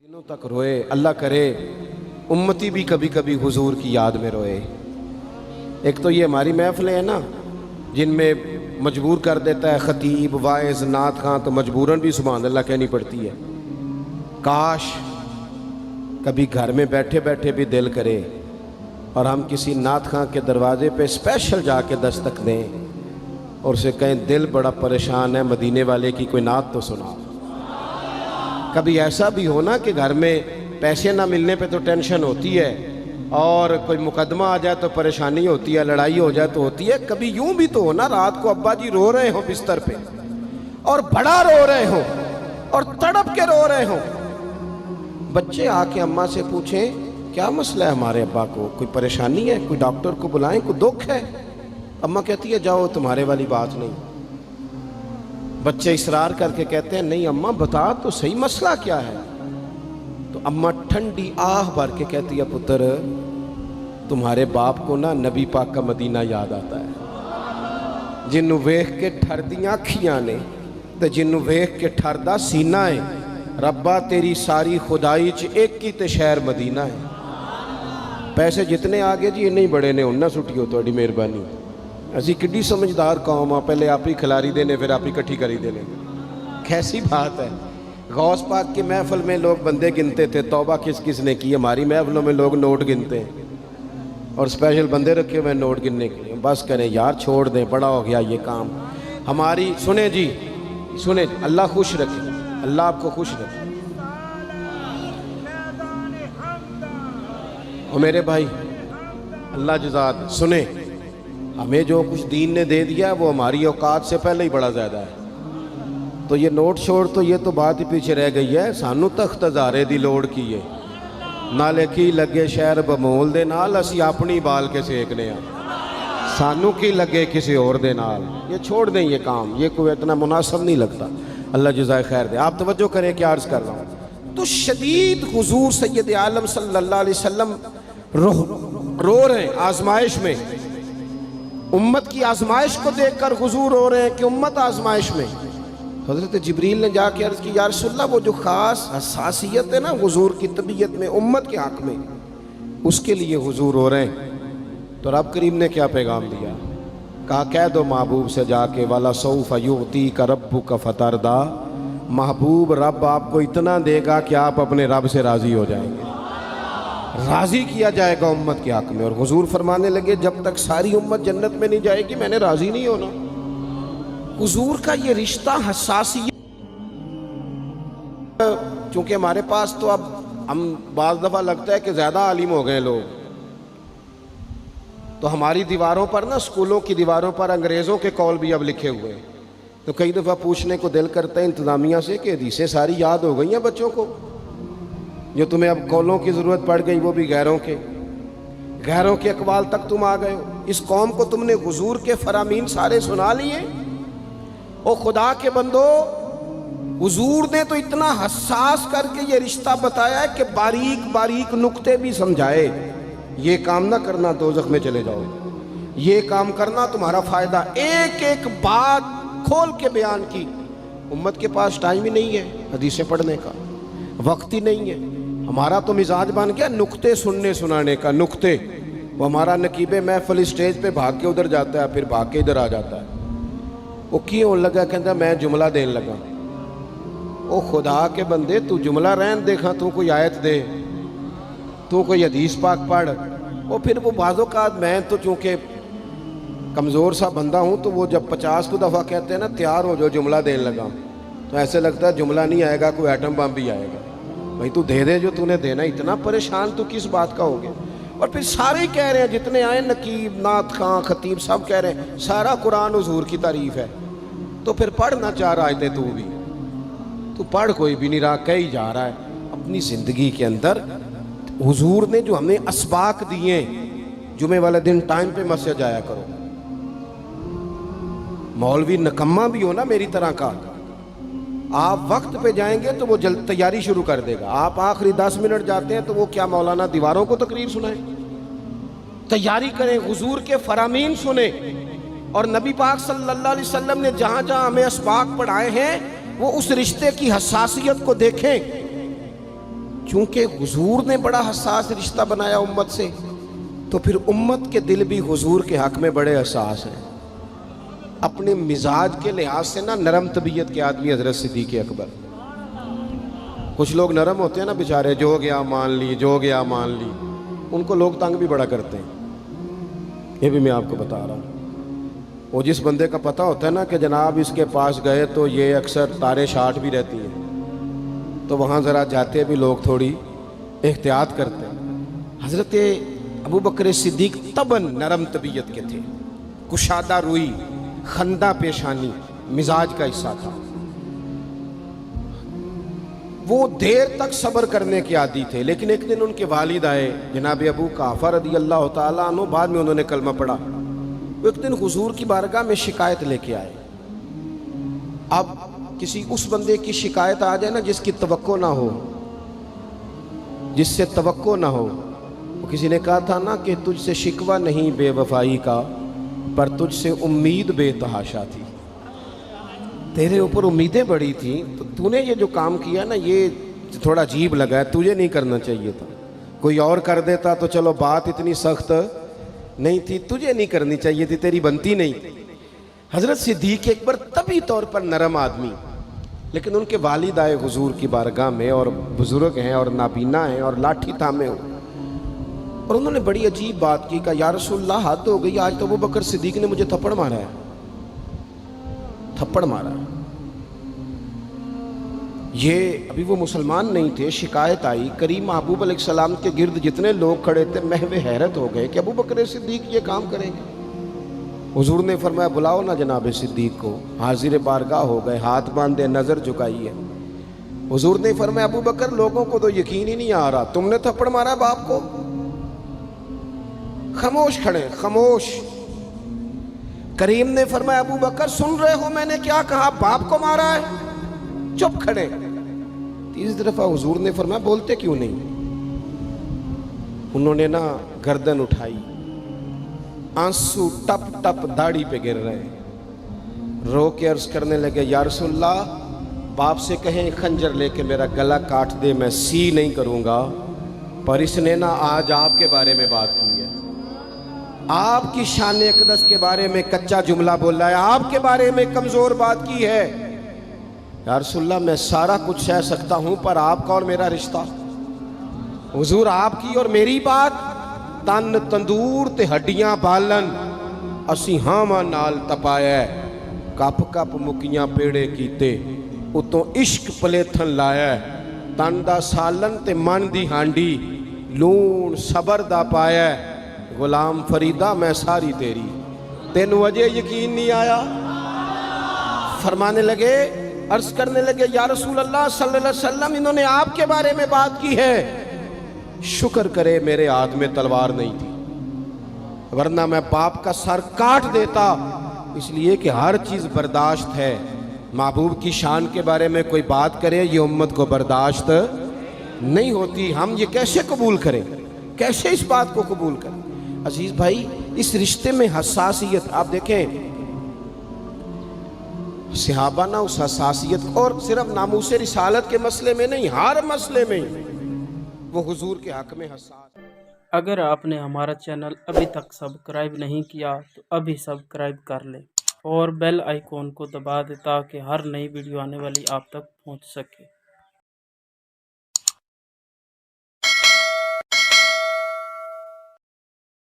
दिनों तक रोए। अल्लाह करे उम्मती भी कभी कभी हुजूर की याद में रोए। एक तो ये हमारी महफिलें हैं ना जिनमें मजबूर कर देता है ख़तीब वाइज़ नात खां, तो मजबूरन भी सुभान अल्लाह कहनी पड़ती है। काश कभी घर में बैठे बैठे भी दिल करे और हम किसी नात खां के दरवाज़े पे स्पेशल जाके दस्तक दें और उसे कहें दिल बड़ा परेशान है, मदीने वाले की कोई नात तो सुना। कभी ऐसा भी हो ना कि घर में पैसे ना मिलने पे तो टेंशन होती है और कोई मुकदमा आ जाए तो परेशानी होती है, लड़ाई हो जाए तो होती है। कभी यूं भी तो हो ना रात को अब्बा जी रो रहे हो बिस्तर पे और बड़ा रो रहे हो और तड़प के रो रहे हो, बच्चे आके अम्मा से पूछें क्या मसला है हमारे अब्बा को, कोई परेशानी है, कोई डॉक्टर को बुलाएं, कोई दुख है। अम्मा कहती है जाओ तुम्हारे वाली बात नहीं। बच्चे इसरार करके कहते हैं नहीं अम्मा बता तो सही मसला क्या है। तो अम्मा ठंडी आह भर के कहती है पुत्र तुम्हारे बाप को ना नबी पाक का मदीना याद आता है, जिन्नू वेख के ठरदियां अखियां ने ते जिन्नू वेख के ठरदा सीना है। रब्बा तेरी सारी खुदाई च एक ही ते शहर मदीना है। पैसे जितने आगे जी इन्ने ही बड़े ने उन्ना सुटियो तुहाडी मेहरबानी। असी किड्डी समझदार कौम आ, पहले आप ही खिलारी देने फिर आप ही इकट्ठी करी देने। कैसी बात है। गौस पाक की महफिल में लोग बंदे गिनते थे, तौबा किस किस ने की। हमारी महफिलों में लोग नोट गिनते हैं और स्पेशल बंदे रखे हुए नोट गिनने के लिए। बस करें यार, छोड़ दें, बड़ा हो गया ये काम हमारी। सुने जी सुने, अल्लाह खुश रखे, अल्लाह आपको खुश रखे। और मेरे भाई अल्लाह जज़ात सुने, हमें जो कुछ दीन ने दे दिया वो हमारी औकात से पहले ही बड़ा ज़्यादा है। तो ये नोट छोड़ तो ये तो बात ही पीछे रह गई है। सानू तख्त हज़ारे दी लोड़ की है, नाले की लगे शहर बमोल दे नाल असी अपनी बाल के सेकने आ, सानू की लगे किसी और दे नाल। ये छोड़ दें ये काम, ये कोई इतना मुनासिब नहीं लगता। अल्लाह जज़ाए खैर दे। आप तवज्जो करें क्या अर्ज़ कर रहा हूँ। तो शदीद हुजूर सैयद आलम सल्लल्लाहु अलैहि वसल्लम रो रहे हैं आजमाइश में। उम्मत की आजमाइश को देखकर हुजूर रो रहे हैं कि उम्मत आजमाइश में। हज़रत जिब्रील ने जाके अर्ज़ की या रसूलल्लाह वो जो ख़ास हसासियत है ना हुजूर की तबीयत में उम्मत के हक़ में, उसके लिए हुजूर रो रहे हैं। तो रब करीम ने क्या पैगाम दिया, कहा कह दो महबूब से जाके वाला सौफ युती का रब्बु का फतरदा, महबूब रब आपको इतना देगा कि आप अपने रब से राज़ी हो जाएंगे, राज़ी किया जाएगा उम्मत के हक़ में। और हुजूर फरमाने लगे जब तक सारी उम्मत जन्नत में नहीं जाएगी मैंने राज़ी नहीं होना। हुजूर का ये रिश्ता हसासियत, चूँकि हमारे पास तो अब हम बाज़ दफ़ा लगता है कि ज़्यादा आलिम हो गए लोग, तो हमारी दीवारों पर ना, स्कूलों की दीवारों पर अंग्रेज़ों के कौल भी अब लिखे हुए हैं। तो कई दफ़ा पूछने को दिल करता है इंतज़ामिया से कि हदीसें सारी याद हो गई हैं बच्चों को, जो तुम्हें अब कौलों की ज़रूरत पड़ गई वो भी गैरों के अकवाल तक तुम आ गए हो। इस कौम को तुमने हुजूर के फरामीन सारे सुना लिए। ओ खुदा के बंदो, हुजूर ने तो इतना हसास करके ये रिश्ता बताया है कि बारीक बारीक नुक्ते भी समझाए। ये काम ना करना दोज़ख में चले जाओ, ये काम करना तुम्हारा फ़ायदा, एक एक बात खोल के बयान की। उम्मत के पास टाइम ही नहीं है हदीसें पढ़ने का, वक्त ही नहीं है। हमारा तो मिजाज बन गया नुक्ते सुनने सुनाने का। नुक्ते वो हमारा नकीबे महफिल स्टेज पे भाग के उधर जाता है, फिर भाग के इधर आ जाता है। वो क्यों होने लगा, कहता मैं जुमला देने लगा। ओ खुदा के बंदे तू जुमला रहन देखा, तू कोई आयत दे, तू कोई हदीस पाक पढ़। और फिर वो बाज़ों का मैं तो चूँकि कमज़ोर सा बंदा हूँ, तो वो जब 50 को दफ़ा कहते हैं ना तैयार हो जो जुमला देने लगा, तो ऐसे लगता है जुमला नहीं आएगा, कोई एटम बम भी आएगा। भाई तू दे दे जो तूने देना, इतना परेशान तू किस बात का हो गया। और फिर सारे ही कह रहे हैं, जितने आए नकीब नात खां खतीब सब कह रहे हैं सारा कुरान हुजूर की तारीफ़ है। तो फिर पढ़ना चाह रहा है तू भी, तू पढ़, कोई भी नहीं रहा, कही जा रहा है अपनी ज़िंदगी के अंदर। हुजूर ने जो हमें असबाक दिए, जुमे वाले दिन टाइम पे मस्जिद जाया करो। मौलवी नकम्मा भी हो ना मेरी तरह का, आप वक्त पे जाएंगे तो वो जल्द तैयारी शुरू कर देगा। आप आखिरी 10 मिनट जाते हैं तो वो क्या मौलाना दीवारों को तकरीर सुनाए। तैयारी करें, हुजूर के फरामीन सुने। और नबी पाक सल्लल्लाहु अलैहि वसल्लम ने जहाँ जहाँ हमें असबाक पढ़ाए हैं वो उस रिश्ते की हसासियत को देखें। چونکہ حضور نے بڑا حساس رشتہ بنایا امت سے، تو پھر امت کے دل بھی حضور کے حق میں بڑے حساس ہیں۔ اپنے مزاج کے لحاظ سے نا نرم طبیعت کے آدمی حضرت صدیق اکبر۔ کچھ لوگ نرم ہوتے ہیں نا بیچارے، جو گیا مان لی، جو گیا مان لی، ان کو لوگ تنگ بھی بڑا کرتے ہیں۔ یہ بھی میں آپ کو بتا رہا ہوں۔ وہ جس بندے کا پتہ ہوتا ہے نا کہ جناب اس کے پاس گئے تو یہ اکثر تارے شاٹ بھی رہتی ہیں، تو وہاں ذرا جاتے بھی لوگ تھوڑی احتیاط کرتے ہیں۔ حضرت ابو بکر صدیق طبعاً نرم طبیعت کے تھے، کشادہ روئی، خندہ پیشانی مزاج کا حصہ تھا۔ وہ دیر تک صبر کرنے کے عادی تھے، لیکن ایک دن ان کے والد آئے جناب ابو قحافہ رضی اللہ تعالیٰ عنہ، بعد میں انہوں نے کلمہ پڑھا۔ وہ ایک دن حضور کی بارگاہ میں شکایت لے کے آئے۔ اب کسی اس بندے کی شکایت آ جائے نا جس کی توقع نہ ہو، جس سے توقع نہ ہو، کسی نے کہا تھا نا کہ تجھ سے شکوہ نہیں بے وفائی کا، پر تجھ سے امید بے تحاشا تھی۔ تیرے اوپر امیدیں بڑی تھیں، تو نے یہ جو کام کیا نا یہ تھوڑا عجیب لگا ہے، تجھے نہیں کرنا چاہیے تھا۔ کوئی اور کر دیتا تو چلو بات اتنی سخت نہیں تھی، تجھے نہیں کرنی چاہیے تھی، تیری بنتی نہیں تھی۔ حضرت صدیق اکبر طبی طور پر نرم آدمی، لیکن ان کے والد آئے حضور کی بارگاہ میں، اور بزرگ ہیں اور نابینا ہیں اور لاٹھی تھامے ہو، اور انہوں نے بڑی عجیب بات کی، کہا یا رسول اللہ حد ہو گئی، آج تو ابو بکر صدیق نے مجھے تھپڑ مارا ہے، تھپڑ مارا ہے۔ یہ ابھی وہ مسلمان نہیں تھے، شکایت آئی، کریم محبوب علیہ السلام کے گرد جتنے لوگ کھڑے تھے محو حیرت ہو گئے کہ ابو بکر صدیق یہ کام کریں گے۔ حضور نے فرمایا بلاؤ نا جناب صدیق کو، حاضر بارگاہ ہو گئے، ہاتھ باندھے، نظر جھکائی ہے۔ حضور نے فرمایا ابو بکر لوگوں کو تو یقین ہی نہیں آ رہا، تم نے تھپڑ مارا باپ کو؟ خاموش کھڑے، خاموش۔ کریم نے فرمایا ابو بکر سن رہے ہو میں نے کیا کہا، باپ کو مارا ہے؟ چپ کھڑے۔ تیسری دفعہ حضور نے فرمایا بولتے کیوں نہیں؟ انہوں نے نا گردن اٹھائی، آنسو ٹپ ٹپ داڑھی پہ گر رہے، رو کے عرض کرنے لگے یا رسول اللہ باپ سے کہیں خنجر لے کے میرا گلا کاٹ دے، میں سی نہیں کروں گا، پر اس نے نا آج آپ کے بارے میں بات کی ہے، آپ کی شان اقدس کے بارے میں کچا جملہ بولا ہے، آپ کے بارے میں کمزور بات کی ہے۔ یا رسول اللہ میں سارا کچھ سہ سکتا ہوں، پر آپ کا اور میرا رشتہ، حضور آپ کی اور میری بات، تن تندور تے ہڈیاں بالن، اسی ہاواں نال تپایا، کپ کپ مکیاں پیڑے کیتے، اتوں عشق پلیتھن لایا، تن دا سالن تے من دی ہانڈی، لون صبر دا پایا، غلام فریدہ میں ساری تیری، تینوں وجہ یقین نہیں آیا؟ فرمانے لگے، عرض کرنے لگے یا رسول اللہ صلی اللہ علیہ وسلم انہوں نے آپ کے بارے میں بات کی ہے، شکر کرے میرے ہاتھ میں تلوار نہیں تھی، ورنہ میں باپ کا سر کاٹ دیتا، اس لیے کہ ہر چیز برداشت ہے، محبوب کی شان کے بارے میں کوئی بات کرے یہ امت کو برداشت نہیں ہوتی، ہم یہ کیسے قبول کریں، کیسے اس بات کو قبول کریں؟ عزیز بھائی اس رشتے میں حساسیت، آپ دیکھیں صحابہ نا اس حساسیت، اور صرف ناموس رسالت کے مسئلے میں نہیں، ہر مسئلے میں وہ حضور کے حق میں حساس۔ اگر آپ نے ہمارا چینل ابھی تک سبسکرائب نہیں کیا تو ابھی سبسکرائب کر لیں اور بیل آئیکن کو دبا دیں تاکہ ہر نئی ویڈیو آنے والی آپ تک پہنچ سکے۔